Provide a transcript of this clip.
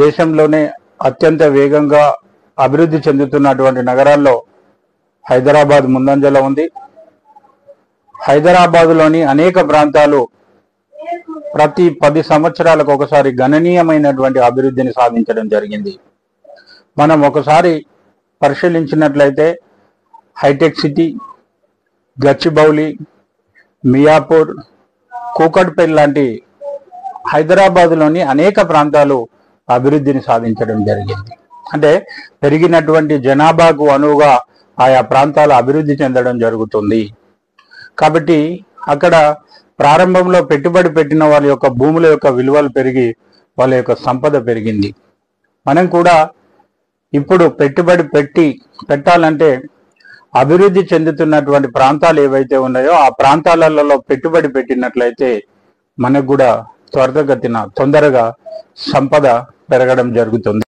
దేశంలోనే అత్యంత వేగంగా అభివృద్ధి చెందుతున్నటువంటి నగరాల్లో హైదరాబాద్ ముందంజలో ఉంది. హైదరాబాదులోని అనేక ప్రాంతాలు ప్రతి 10 సంవత్సరాలకు ఒకసారి గణనీయమైనటువంటి అభివృద్ధిని సాధించడం జరిగింది. మనం ఒకసారి పరిశీలించినట్లయితే హైటెక్ సిటీ, గచ్చిబౌలి, మియాపూర్, కూకట్పల్లి లాంటి హైదరాబాదులోని అనేక ప్రాంతాలు అభివృద్ధిని సాధించడం జరిగింది. అంటే పెరిగినటువంటి జనాభాకు అనువుగా ఆయా ప్రాంతాలు అభివృద్ధి చెందడం జరుగుతుంది. కాబట్టి అక్కడ ప్రారంభంలో పెట్టుబడి పెట్టిన వాళ్ళ యొక్క భూముల యొక్క విలువలు పెరిగి వాళ్ళ యొక్క సంపద పెరిగింది. మనం కూడా ఇప్పుడు పెట్టుబడి పెట్టాలంటే అభివృద్ధి చెందుతున్నటువంటి ప్రాంతాలు ఏవైతే ఉన్నాయో ఆ ప్రాంతాలలో పెట్టుబడి పెట్టినట్లయితే మనకు కూడా త్వరగతిన తొందరగా సంపద పెరగడం జరుగుతుంది.